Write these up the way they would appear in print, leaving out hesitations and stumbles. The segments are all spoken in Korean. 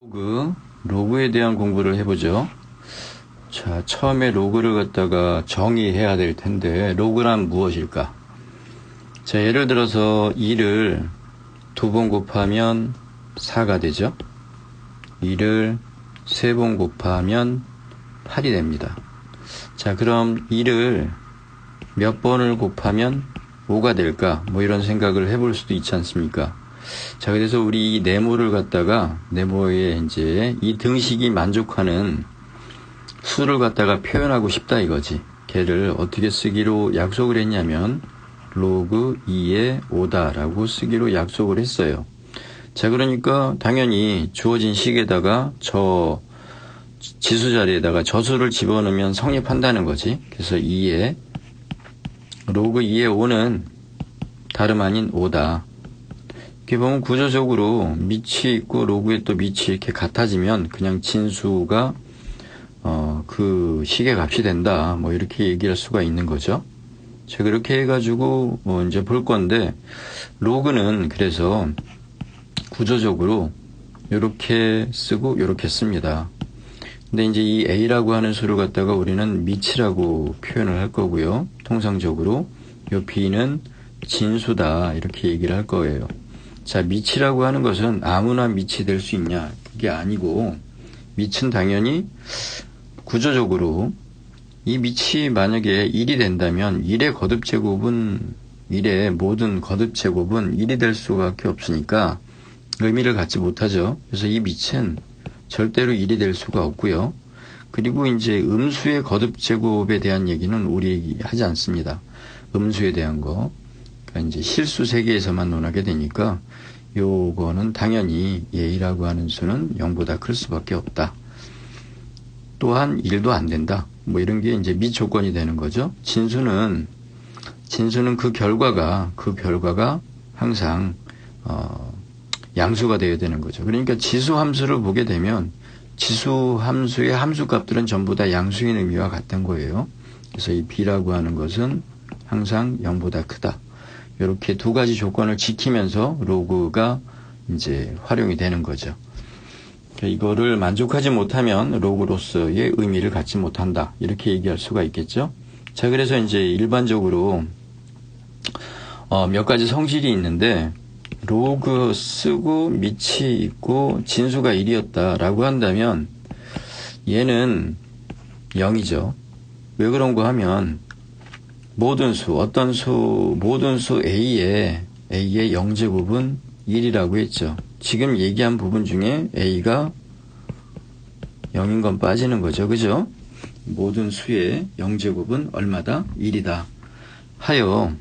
로그에 대한 공부를 해보죠. 자, 처음에 로그를 갖다가 정의해야 될 텐데, 로그란 무엇일까? 자, 예를 들어서 2를 2번 곱하면 4가 되죠. 2를 3번 곱하면 8이 됩니다. 자, 그럼 2를 몇 번을 곱하면 5가 될까? 뭐 이런 생각을 해볼 수도 있지 않습니까? 자, 그래서 우리 이 네모를 갖다가, 네모에 이제 이 등식이 만족하는 수를 갖다가 표현하고 싶다 이거지. 걔를 어떻게 쓰기로 약속을 했냐면, 로그 2의 5다 라고 쓰기로 약속을 했어요. 자, 그러니까 당연히 주어진 식에다가 저 지수 자리에다가 저수를 집어넣으면 성립한다는 거지. 그래서 로그 2의 5는 다름 아닌 5다. 이렇게 보면 구조적으로 밑이 있고 로그에 또 밑이 이렇게 같아지면 그냥 진수가 그 식의 값이 된다. 뭐 이렇게 얘기할 수가 있는 거죠. 자, 그렇게 해가지고 이제 볼 건데, 로그는 그래서 구조적으로 이렇게 쓰고 이렇게 씁니다. 근데 이제 이 a라고 하는 수를 갖다가 우리는 밑이라고 표현을 할 거고요. 통상적으로 이 b는 진수다 이렇게 얘기를 할 거예요. 자, 밑이라고 하는 것은 아무나 밑이 될 수 있냐? 그게 아니고, 밑은 당연히 구조적으로 이 밑이 만약에 1이 된다면 1의 모든 거듭제곱은 1이 될 수밖에 없으니까 의미를 갖지 못하죠. 그래서 이 밑은 절대로 1이 될 수가 없고요. 그리고 이제 음수의 거듭제곱에 대한 얘기는 우리 하지 않습니다. 음수에 대한 거. 그러니까 이제 실수 세계에서만 논하게 되니까 요거는 당연히 a라고 하는 수는 0보다 클 수밖에 없다. 또한 1도 안 된다. 뭐 이런 게 이제 밑조건이 되는 거죠. 진수는 그 결과가 항상 양수가 되어야 되는 거죠. 그러니까 지수 함수를 보게 되면 지수 함수의 함수값들은 전부 다 양수인 의미와 같은 거예요. 그래서 이 b라고 하는 것은 항상 0보다 크다. 이렇게 두 가지 조건을 지키면서 로그가 이제 활용이 되는 거죠. 이거를 만족하지 못하면 로그로서의 의미를 갖지 못한다. 이렇게 얘기할 수가 있겠죠. 자, 그래서 이제 일반적으로 몇 가지 성질이 있는데, 로그 쓰고 밑이 있고 진수가 1이었다라고 한다면 얘는 0이죠. 왜 그런가 하면 모든 수 A의 0제곱은 1이라고 했죠. 지금 얘기한 부분 중에 A가 0인 건 빠지는 거죠. 그죠? 모든 수의 0제곱은 얼마다? 1이다. 하여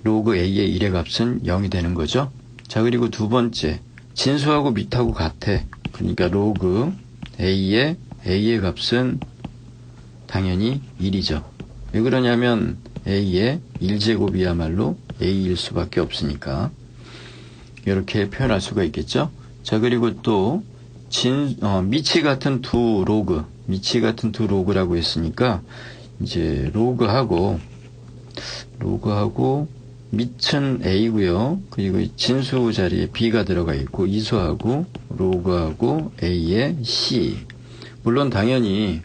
로그 A의 1의 값은 0이 되는 거죠. 자, 그리고 두 번째, 진수하고 밑하고 같아. 그러니까 로그 A의 값은 당연히 1이죠. 왜 그러냐면 A의 1제곱이야말로 A일 수밖에 없으니까 이렇게 표현할 수가 있겠죠. 자, 그리고 또 밑이 같은 두 로그라고 했으니까 이제 로그하고 밑은 A고요. 그리고 진수 자리에 B가 들어가 있고 이수하고 로그하고 A의 C. 물론 당연히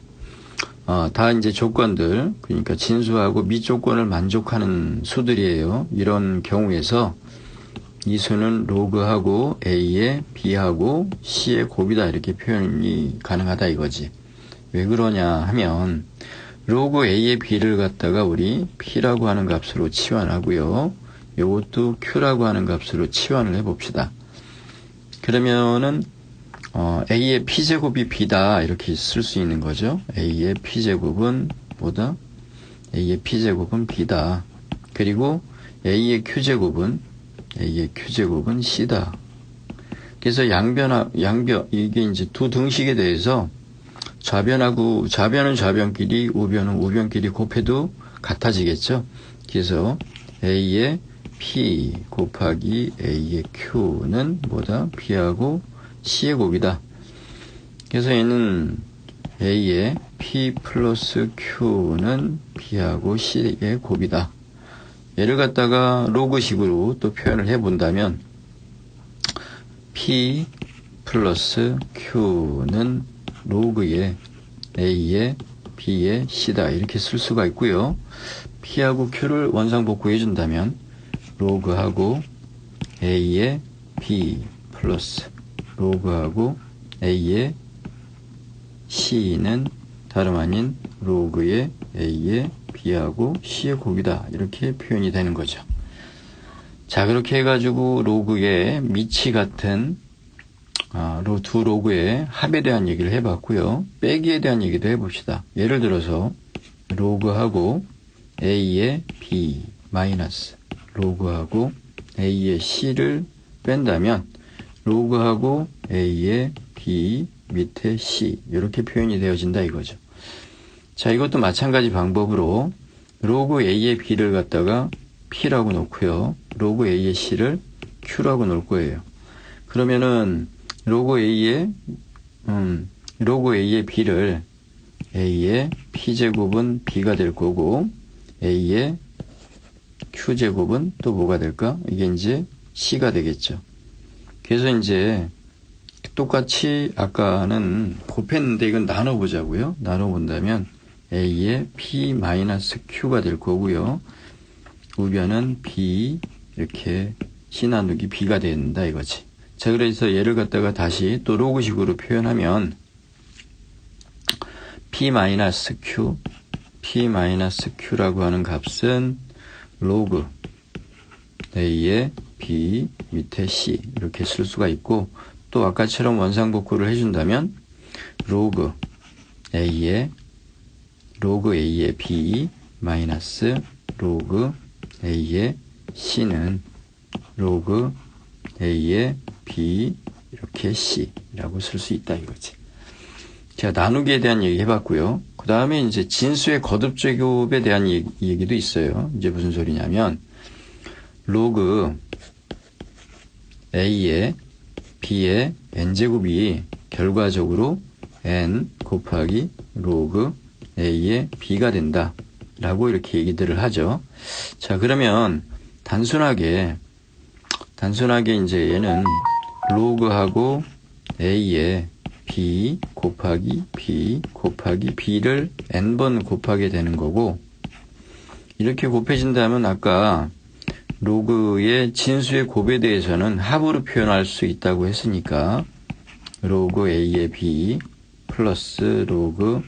다 이제 조건들, 그러니까 진수하고 밑 조건을 만족하는 수들이에요. 이런 경우에서 이 수는 로그하고 A의 B하고 C의 곱이다 이렇게 표현이 가능하다 이거지. 왜 그러냐 하면 로그 A의 B를 갖다가 우리 P라고 하는 값으로 치환하고요. 요것도 Q라고 하는 값으로 치환을 해봅시다. 그러면은 A의 P제곱이 B다 이렇게 쓸 수 있는 거죠. A의 P제곱은 뭐다? A의 P제곱은 B다. 그리고 A의 Q제곱은 C다. 그래서 이게 이제 두 등식에 대해서 좌변은 좌변끼리, 우변은 우변끼리 곱해도 같아지겠죠. 그래서 A의 P 곱하기 A의 Q는 뭐다? B하고 C의 곱이다. 그래서 얘는 A의 P 플러스 Q는 B하고 C의 곱이다. 얘를 갖다가 로그식으로 또 표현을 해본다면 P 플러스 Q는 로그의 A의 B의 C다. 이렇게 쓸 수가 있고요. P하고 Q를 원상복구 해준다면 로그하고 A의 B 플러스 로그하고 A의 C는 다름 아닌 로그의 A의 B하고 C의 곱이다. 이렇게 표현이 되는 거죠. 자, 그렇게 해가지고 로그의 미치 같은 두 로그의 합에 대한 얘기를 해봤고요. 빼기에 대한 얘기도 해봅시다. 예를 들어서 로그하고 A의 B 마이너스 로그하고 A의 C를 뺀다면 로그하고 A의 B 밑에 C 이렇게 표현이 되어진다 이거죠. 자, 이것도 마찬가지 방법으로 로그 A의 B를 갖다가 P라고 놓고요. 로그 A의 C를 Q라고 놓을 거예요. 그러면은 로그 A의 B를 A의 P제곱은 B가 될 거고 A의 Q제곱은 또 뭐가 될까? 이게 이제 C가 되겠죠. 그래서 이제 똑같이 아까는 곱했는데 이건 나눠보자고요. 나눠본다면 A의 P-Q가 될 거고요. 우변은 B 이렇게 C 나누기 B가 된다 이거지. 자, 그래서 얘를 갖다가 다시 또 로그식으로 표현하면 P-Q라고 하는 값은 로그 A의 B 밑에 C 이렇게 쓸 수가 있고 또 아까처럼 원상복구를 해준다면 로그 A의 B 마이너스 로그 A의 C는 로그 A의 B 이렇게 C라고 쓸 수 있다 이거지. 자, 나누기에 대한 얘기 해봤고요. 그 다음에 이제 진수의 거듭제곱에 대한 얘기도 있어요. 이제 무슨 소리냐면 로그 A의 B의 N제곱이 결과적으로 N 곱하기 로그 A의 B가 된다 라고 이렇게 얘기들을 하죠. 자, 그러면 단순하게 이제 얘는 로그하고 A의 B 곱하기 B를 N번 곱하게 되는 거고 이렇게 곱해진다면 아까 로그의 진수의 곱에 대해서는 합으로 표현할 수 있다고 했으니까 로그 A의 B 플러스 로그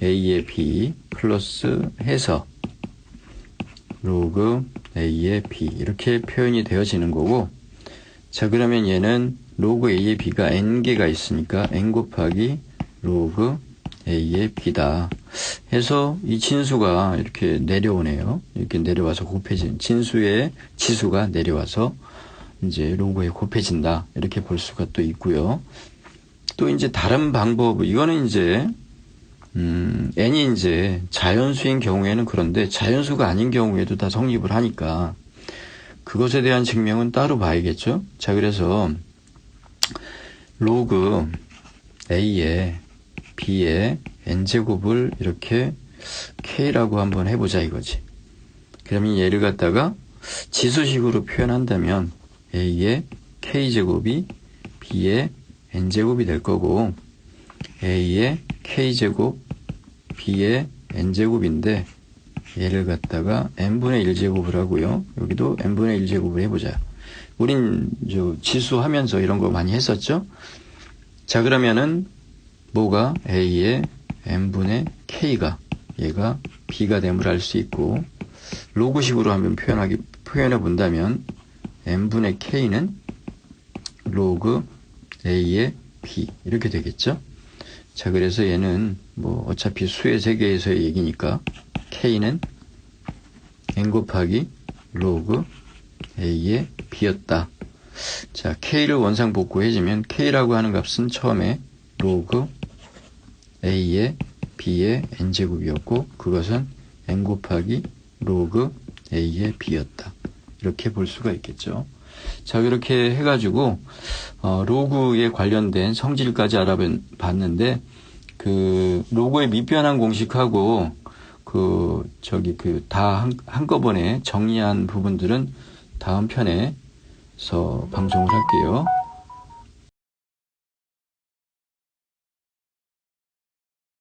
A의 B 플러스 해서 로그 A의 B 이렇게 표현이 되어지는 거고 자, 그러면 얘는 로그 A의 B가 N개가 있으니까 N 곱하기 로그 A의 B다 해서 이 진수가 이렇게 내려오네요. 이렇게 내려와서 곱해진 진수의 지수가 내려와서 이제 로그에 곱해진다 이렇게 볼 수가 또 있고요. 또 이제 다른 방법 이거는 이제 n이 이제 자연수인 경우에는 그런데 자연수가 아닌 경우에도 다 성립을 하니까 그것에 대한 증명은 따로 봐야겠죠. 자, 그래서 로그 A의 B의 N제곱을 이렇게 K라고 한번 해보자 이거지. 그러면 얘를 갖다가 지수식으로 표현한다면 A의 K제곱이 B의 N제곱이 될 거고 A의 K제곱 B의 N제곱인데 얘를 갖다가 N분의 1제곱을 하고요. 여기도 N분의 1제곱을 해보자. 우린 지수 하면서 이런 거 많이 했었죠. 자, 그러면은 뭐가 A의 N분의 K가 얘가 B가 됨을 알 수 있고 로그식으로 한번 표현해 본다면 N분의 K는 로그 A의 B 이렇게 되겠죠. 자, 그래서 얘는 뭐 어차피 수의 세계에서의 얘기니까 K는 N 곱하기 로그 A의 B였다. 자, K를 원상복구해주면 K라고 하는 값은 처음에 로그 A의 B의 N제곱이었고 그것은 N 곱하기 로그 A의 B였다. 이렇게 볼 수가 있겠죠. 자, 이렇게 해가지고 로그에 관련된 성질까지 알아봤는데 그 로그의 밑변환 공식하고 다 한꺼번에 정리한 부분들은 다음 편에서 방송을 할게요.